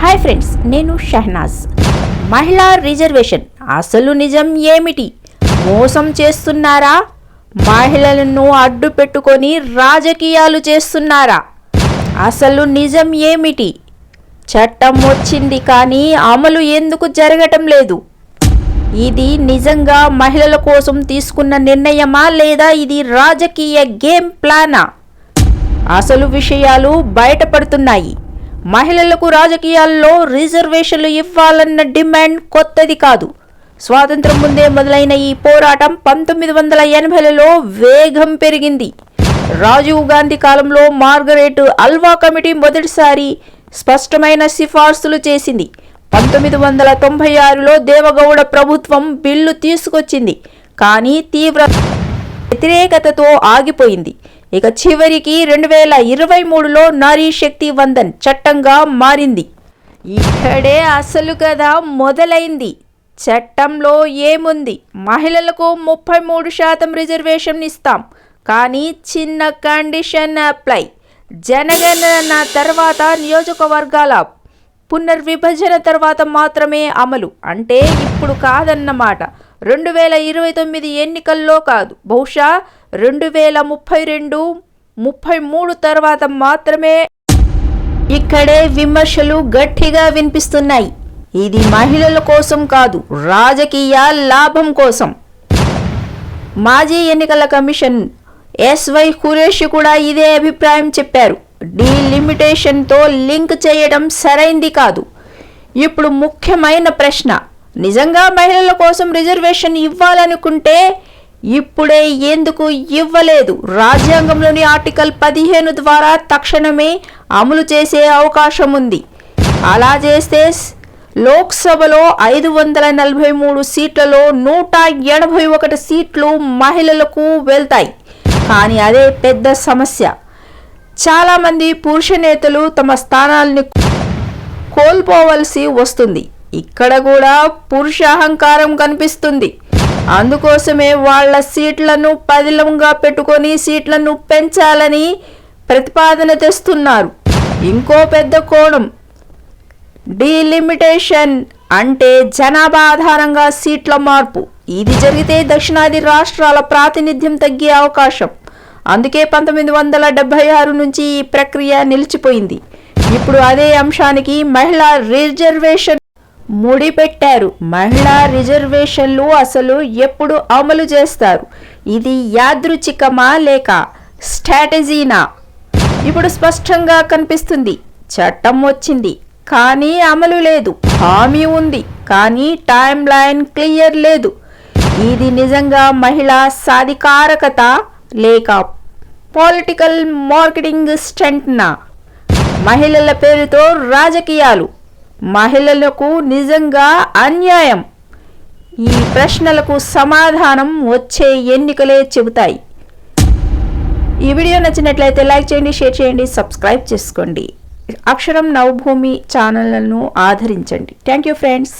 Hi friends, నేను షహనాజ్. మహిళా reservation అసలు నిజం ఏమిటి? మోసం చేస్తున్నారా? మహిళలను అడ్డు పెట్టుకొని రాజకీయాలు చేస్తున్నారా? అసలు నిజం ఏమిటి? చట్టం వచ్చింది కానీ అమలు ఎందుకు జరగటం లేదు? ఇది నిజంగా మహిళల కోసం తీసుకున్న నిర్ణయమా లేదా ఇది రాజకీయ గేమ్ ప్లానా? అసలు విషయాలు బయటపడుతున్నాయి. మహిళలకు రాజకీయాల్లో రిజర్వేషన్లు ఇవ్వాలన్న డిమాండ్ కొత్తది కాదు. స్వాతంత్రం ముందే మొదలైన ఈ పోరాటం 1980లలో వేగం పెరిగింది. రాజీవ్ గాంధీ కాలంలో మార్గరెట్ అల్వా కమిటీ మొదటిసారి స్పష్టమైన సిఫార్సులు చేసింది. 1996లో దేవగౌడ ప్రభుత్వం బిల్లు తీసుకొచ్చింది, కానీ తీవ్ర వ్యతిరేకతతో ఆగిపోయింది. ఇక చివరికి 2023లో నారీ శక్తి వందన్ చట్టంగా మారింది. ఇక్కడే అసలు కథ మొదలైంది. చట్టంలో ఏముంది? మహిళలకు 33% రిజర్వేషన్ ఇస్తాం, కానీ చిన్న కండిషన్ అప్లై. జనగణన తర్వాత నియోజకవర్గాల పునర్విభజన తర్వాత మాత్రమే అమలు. అంటే ఇప్పుడు కాదన్నమాట. 2029 ఎన్నికల్లో కాదు, బహుశా 2032-33 తర్వాత మాత్రమే. ఇక్కడే విమర్శలు గట్టిగా వినిపిస్తున్నాయి. ఇది మహిళల కోసం కాదు, రాజకీయ లాభం కోసం. మాజీ ఎన్నికల కమిషన్ ఎస్వై ఖురేషి కూడా ఇదే అభిప్రాయం చెప్పారు. డీలిమిటేషన్తో లింక్ చేయడం సరైంది కాదు. ఇప్పుడు ముఖ్యమైన ప్రశ్న, నిజంగా మహిళల కోసం రిజర్వేషన్ ఇవ్వాలనుకుంటే ఇప్పుడే ఎందుకు ఇవ్వలేదు? రాజ్యాంగంలోని ఆర్టికల్ 15 ద్వారా తక్షణమే అమలు చేసే అవకాశం ఉంది. అలా చేస్తే లోక్సభలో 543 సీట్లలో 181 సీట్లు మహిళలకు వెళ్తాయి. కానీ అదే పెద్ద సమస్య. చాలామంది పురుష నేతలు తమ స్థానాల్ని కోల్పోవలసి వస్తుంది. ఇక్కడ కూడా పురుష అహంకారం కనిపిస్తుంది. అందుకోసమే వాళ్ళ సీట్లను పదిలంగా పెట్టుకొని సీట్లను పెంచాలని ప్రతిపాదన తెస్తున్నారు. ఇంకో పెద్ద కోణం, డీలిమిటేషన్ అంటే జనాభా ఆధారంగా సీట్ల మార్పు. ఇది జరిగితే దక్షిణాది రాష్ట్రాల ప్రాతినిధ్యం తగ్గే అవకాశం. అందుకే 1976 నుంచి ఈ ప్రక్రియ నిలిచిపోయింది. ఇప్పుడు అదే అంశానికి మహిళా రిజర్వేషన్ ముడిపెట్టారు. మహిళా రిజర్వేషన్లు అసలు ఎప్పుడు అమలు చేస్తారు? ఇది యాదృచ్ఛికమా లేక స్ట్రాటజీనా? ఇప్పుడు స్పష్టంగా కనిపిస్తుంది. చట్టం వచ్చింది కానీ అమలు లేదు. హామీ ఉంది కానీ టైం లైన్ క్లియర్ లేదు. ఇది నిజంగా మహిళా సాధికారకత లేక పొలిటికల్ మార్కెటింగ్ స్టంట్నా? మహిళల పేరుతో రాజకీయాలు, మహిళలకు నిజంగా అన్యాయం? ఈ ప్రశ్నలకు సమాధానం వచ్చే ఎన్నికలే చెబుతాయి. ఈ వీడియో నచ్చినట్లయితే లైక్ చేయండి, షేర్ చేయండి, సబ్స్క్రైబ్ చేసుకోండి. అక్షరం నవభూమి ఛానళ్లను ఆదరించండి. Thank you friends.